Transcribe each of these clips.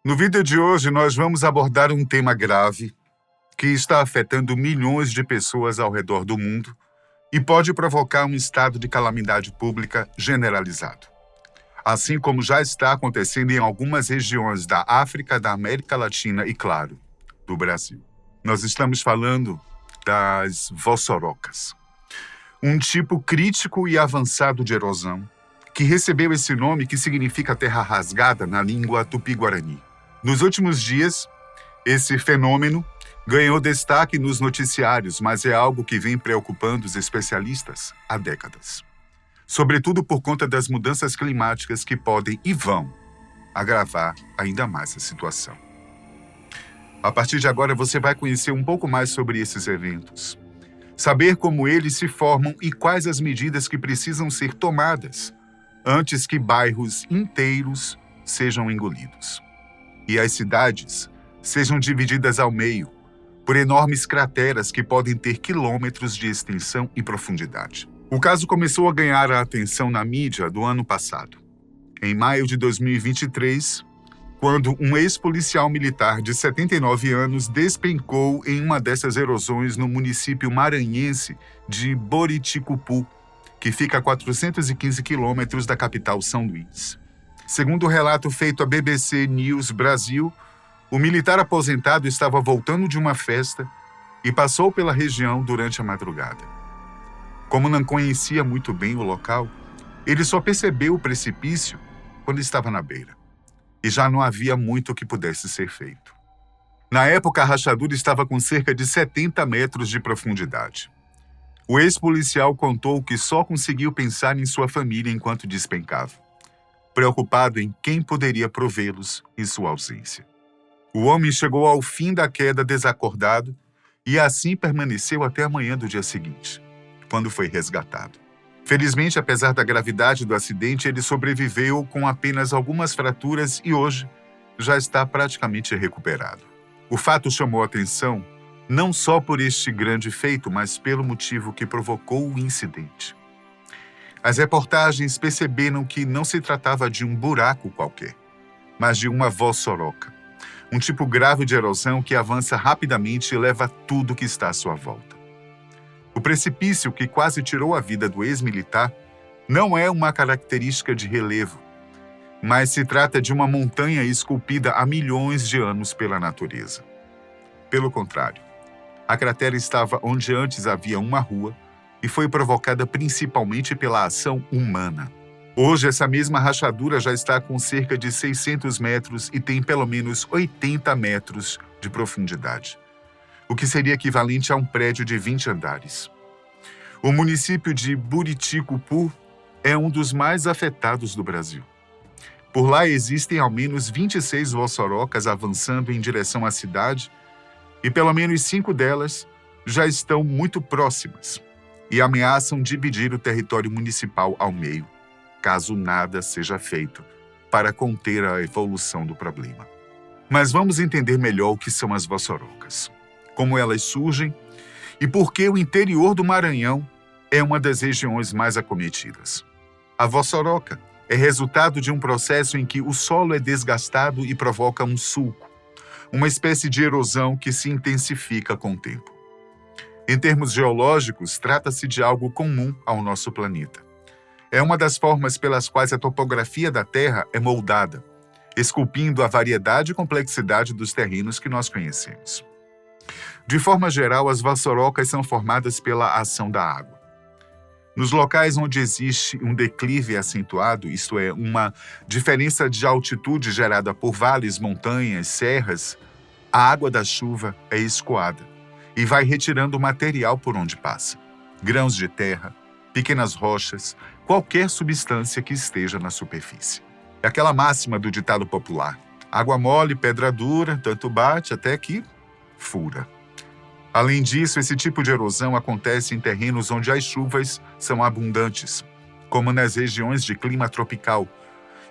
No vídeo de hoje, nós vamos abordar um tema grave que está afetando milhões de pessoas ao redor do mundo e pode provocar um estado de calamidade pública generalizado, assim como já está acontecendo em algumas regiões da África, da América Latina e, claro, do Brasil. Nós estamos falando das vossorocas, um tipo crítico e avançado de erosão que recebeu esse nome que significa terra rasgada na língua tupi-guarani. Nos últimos dias, esse fenômeno ganhou destaque nos noticiários, mas é algo que vem preocupando os especialistas há décadas. Sobretudo por conta das mudanças climáticas que podem e vão agravar ainda mais a situação. A partir de agora, você vai conhecer um pouco mais sobre esses eventos, saber como eles se formam e quais as medidas que precisam ser tomadas antes que bairros inteiros sejam engolidos e as cidades sejam divididas ao meio por enormes crateras que podem ter quilômetros de extensão e profundidade. O caso começou a ganhar a atenção na mídia do ano passado, em maio de 2023, quando um ex-policial militar de 79 anos despencou em uma dessas erosões no município maranhense de Boriticupu, que fica a 415 quilômetros da capital São Luís. Segundo o relato feito à BBC News Brasil, o militar aposentado estava voltando de uma festa e passou pela região durante a madrugada. Como não conhecia muito bem o local, ele só percebeu o precipício quando estava na beira. E já não havia muito que pudesse ser feito. Na época, a rachadura estava com cerca de 70 metros de profundidade. O ex-policial contou que só conseguiu pensar em sua família enquanto despencava, preocupado em quem poderia provê-los em sua ausência. O homem chegou ao fim da queda desacordado e assim permaneceu até a manhã do dia seguinte, quando foi resgatado. Felizmente, apesar da gravidade do acidente, ele sobreviveu com apenas algumas fraturas e hoje já está praticamente recuperado. O fato chamou a atenção não só por este grande feito, mas pelo motivo que provocou o incidente. As reportagens perceberam que não se tratava de um buraco qualquer, mas de uma vossoroca, um tipo grave de erosão que avança rapidamente e leva tudo que está à sua volta. O precipício que quase tirou a vida do ex-militar não é uma característica de relevo, mas se trata de uma montanha esculpida há milhões de anos pela natureza. Pelo contrário, a cratera estava onde antes havia uma rua e foi provocada principalmente pela ação humana. Hoje, essa mesma rachadura já está com cerca de 600 metros e tem pelo menos 80 metros de profundidade, o que seria equivalente a um prédio de 20 andares. O município de Buriticupu é um dos mais afetados do Brasil. Por lá existem ao menos 26 vossorocas avançando em direção à cidade e pelo menos 5 delas já estão muito próximas e ameaçam dividir o território municipal ao meio, caso nada seja feito para conter a evolução do problema. Mas vamos entender melhor o que são as vossorocas, como elas surgem e por que o interior do Maranhão é uma das regiões mais acometidas. A vossoroca é resultado de um processo em que o solo é desgastado e provoca um sulco, uma espécie de erosão que se intensifica com o tempo. Em termos geológicos, trata-se de algo comum ao nosso planeta. É uma das formas pelas quais a topografia da Terra é moldada, esculpindo a variedade e complexidade dos terrenos que nós conhecemos. De forma geral, as vossorocas são formadas pela ação da água. Nos locais onde existe um declive acentuado, isto é, uma diferença de altitude gerada por vales, montanhas, serras, a água da chuva é escoada e vai retirando o material por onde passa. Grãos de terra, pequenas rochas, qualquer substância que esteja na superfície. É aquela máxima do ditado popular: água mole, pedra dura, tanto bate até que fura. Além disso, esse tipo de erosão acontece em terrenos onde as chuvas são abundantes, como nas regiões de clima tropical,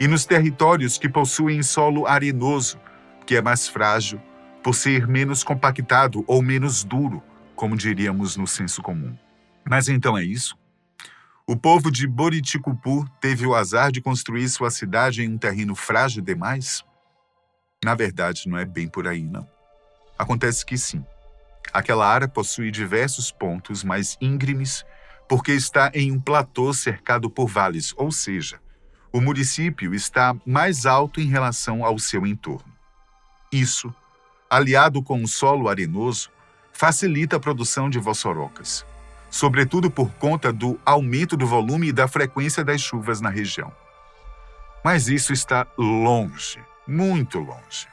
e nos territórios que possuem solo arenoso, que é mais frágil por ser menos compactado ou menos duro, como diríamos no senso comum. Mas então é isso? O povo de Boriticupu teve o azar de construir sua cidade em um terreno frágil demais? Na verdade, não é bem por aí, não. Acontece que sim. Aquela área possui diversos pontos mais íngremes porque está em um platô cercado por vales, ou seja, o município está mais alto em relação ao seu entorno. Isso, aliado com o solo arenoso, facilita a produção de vossorocas, sobretudo por conta do aumento do volume e da frequência das chuvas na região. Mas isso está longe, muito longe,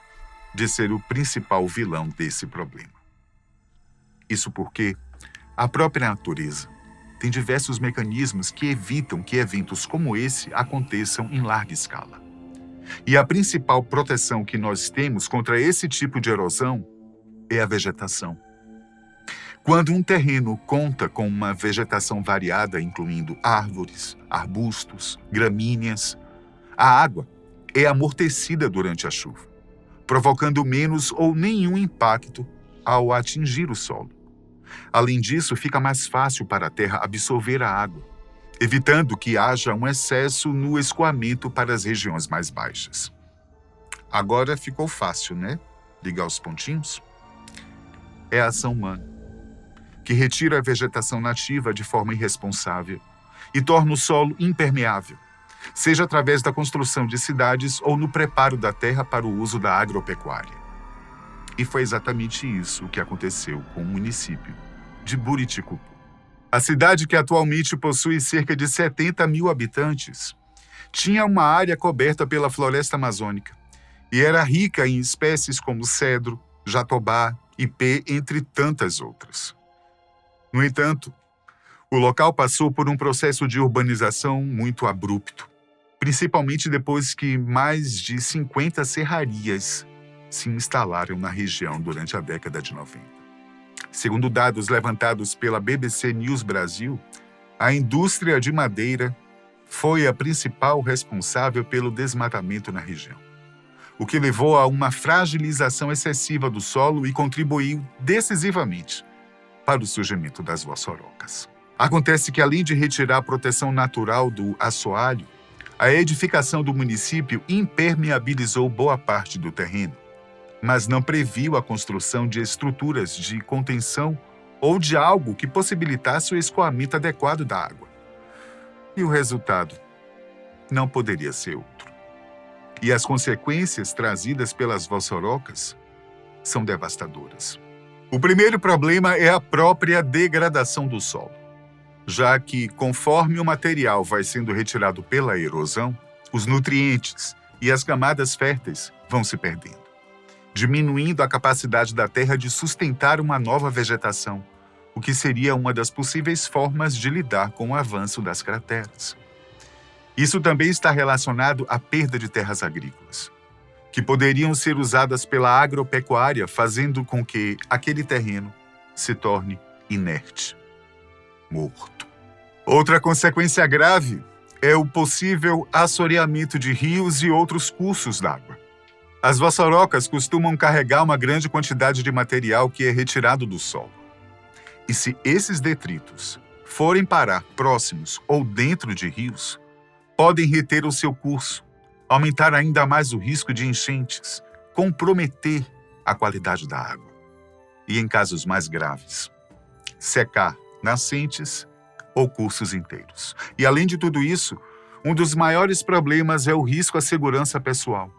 de ser o principal vilão desse problema. Isso porque a própria natureza tem diversos mecanismos que evitam que eventos como esse aconteçam em larga escala. E a principal proteção que nós temos contra esse tipo de erosão é a vegetação. Quando um terreno conta com uma vegetação variada, incluindo árvores, arbustos, gramíneas, a água é amortecida durante a chuva, provocando menos ou nenhum impacto ao atingir o solo. Além disso, fica mais fácil para a terra absorver a água, evitando que haja um excesso no escoamento para as regiões mais baixas. Agora ficou fácil, né? Ligar os pontinhos? É a ação humana, que retira a vegetação nativa de forma irresponsável e torna o solo impermeável, seja através da construção de cidades ou no preparo da terra para o uso da agropecuária. E foi exatamente isso que aconteceu com o município de Buriticupu. A cidade, que atualmente possui cerca de 70 mil habitantes, tinha uma área coberta pela floresta amazônica e era rica em espécies como cedro, jatobá, ipê, entre tantas outras. No entanto, o local passou por um processo de urbanização muito abrupto, principalmente depois que mais de 50 serrarias se instalaram na região durante a década de 90. Segundo dados levantados pela BBC News Brasil, a indústria de madeira foi a principal responsável pelo desmatamento na região, o que levou a uma fragilização excessiva do solo e contribuiu decisivamente para o surgimento das vossorocas. Acontece que, além de retirar a proteção natural do assoalho, a edificação do município impermeabilizou boa parte do terreno, mas não previu a construção de estruturas de contenção ou de algo que possibilitasse o escoamento adequado da água. E o resultado não poderia ser outro. E as consequências trazidas pelas vossorocas são devastadoras. O primeiro problema é a própria degradação do solo, já que, conforme o material vai sendo retirado pela erosão, os nutrientes e as camadas férteis vão se perdendo, diminuindo a capacidade da terra de sustentar uma nova vegetação, o que seria uma das possíveis formas de lidar com o avanço das crateras. Isso também está relacionado à perda de terras agrícolas, que poderiam ser usadas pela agropecuária, fazendo com que aquele terreno se torne inerte, morto. Outra consequência grave é o possível assoreamento de rios e outros cursos d'água. As vossorocas costumam carregar uma grande quantidade de material que é retirado do solo. E se esses detritos forem parar próximos ou dentro de rios, podem reter o seu curso, aumentar ainda mais o risco de enchentes, comprometer a qualidade da água. E, em casos mais graves, secar nascentes ou cursos inteiros. E, além de tudo isso, um dos maiores problemas é o risco à segurança pessoal.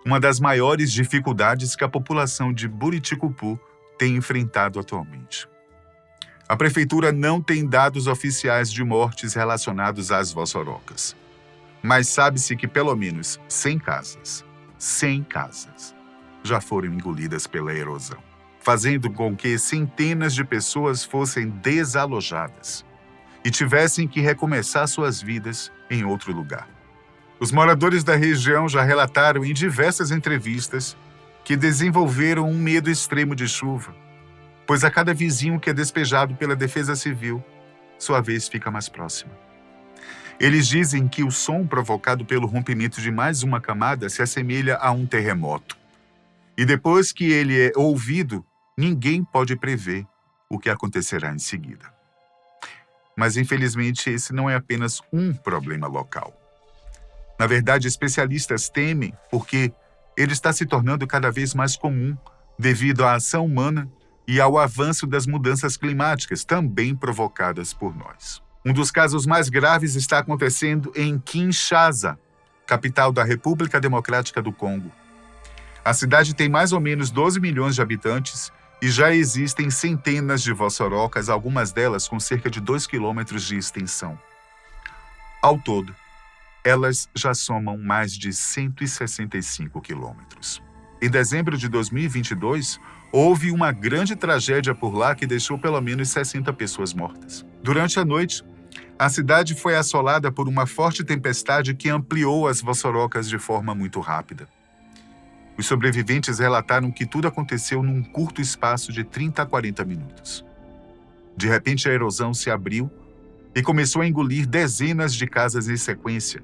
Uma das maiores dificuldades que a população de Buriticupu tem enfrentado atualmente. A prefeitura não tem dados oficiais de mortes relacionados às vossorocas, mas sabe-se que pelo menos 100 casas já foram engolidas pela erosão, fazendo com que centenas de pessoas fossem desalojadas e tivessem que recomeçar suas vidas em outro lugar. Os moradores da região já relataram em diversas entrevistas que desenvolveram um medo extremo de chuva, pois a cada vizinho que é despejado pela Defesa Civil, sua vez fica mais próxima. Eles dizem que o som provocado pelo rompimento de mais uma camada se assemelha a um terremoto. E depois que ele é ouvido, ninguém pode prever o que acontecerá em seguida. Mas, infelizmente, esse não é apenas um problema local. Na verdade, especialistas temem porque ele está se tornando cada vez mais comum devido à ação humana e ao avanço das mudanças climáticas, também provocadas por nós. Um dos casos mais graves está acontecendo em Kinshasa, capital da República Democrática do Congo. A cidade tem mais ou menos 12 milhões de habitantes e já existem centenas de vossorocas, algumas delas com cerca de 2 quilômetros de extensão. Ao todo, elas já somam mais de 165 quilômetros. Em dezembro de 2022, houve uma grande tragédia por lá que deixou pelo menos 60 pessoas mortas. Durante a noite, a cidade foi assolada por uma forte tempestade que ampliou as vossorocas de forma muito rápida. Os sobreviventes relataram que tudo aconteceu num curto espaço de 30 a 40 minutos. De repente, a erosão se abriu e começou a engolir dezenas de casas em sequência,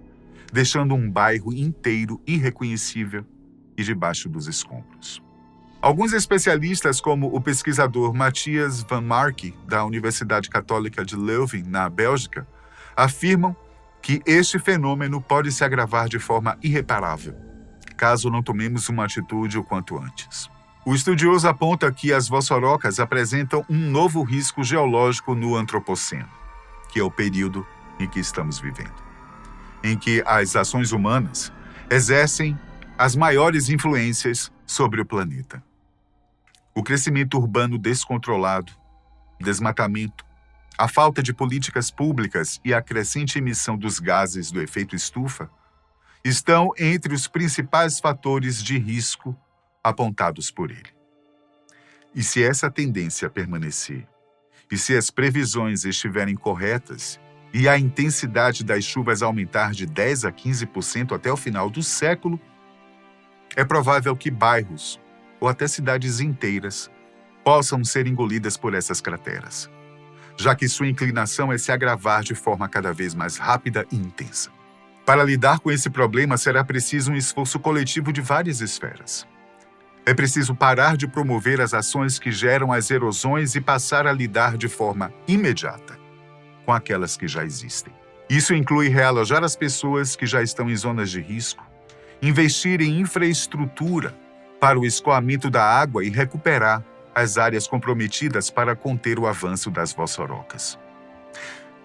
deixando um bairro inteiro irreconhecível e debaixo dos escombros. Alguns especialistas, como o pesquisador Matthias van Mark, da Universidade Católica de Leuven, na Bélgica, afirmam que este fenômeno pode se agravar de forma irreparável, caso não tomemos uma atitude o quanto antes. O estudioso aponta que as vossorocas apresentam um novo risco geológico no Antropoceno, que é o período em que estamos vivendo, em que as ações humanas exercem as maiores influências sobre o planeta. O crescimento urbano descontrolado, desmatamento, a falta de políticas públicas e a crescente emissão dos gases do efeito estufa estão entre os principais fatores de risco apontados por ele. E se essa tendência permanecer, e se as previsões estiverem corretas e a intensidade das chuvas aumentar de 10 a 15% até o final do século, é provável que bairros ou até cidades inteiras possam ser engolidas por essas crateras, já que sua inclinação é se agravar de forma cada vez mais rápida e intensa. Para lidar com esse problema, será preciso um esforço coletivo de várias esferas. É preciso parar de promover as ações que geram as erosões e passar a lidar de forma imediata com aquelas que já existem. Isso inclui realojar as pessoas que já estão em zonas de risco, investir em infraestrutura para o escoamento da água e recuperar as áreas comprometidas para conter o avanço das vossorocas.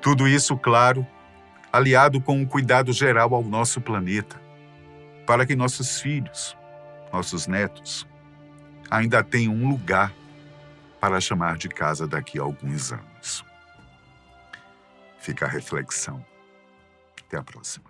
Tudo isso, claro, aliado com um cuidado geral ao nosso planeta, para que nossos filhos, nossos netos, ainda tenham um lugar para chamar de casa daqui a alguns anos. Fica a reflexão. Até a próxima.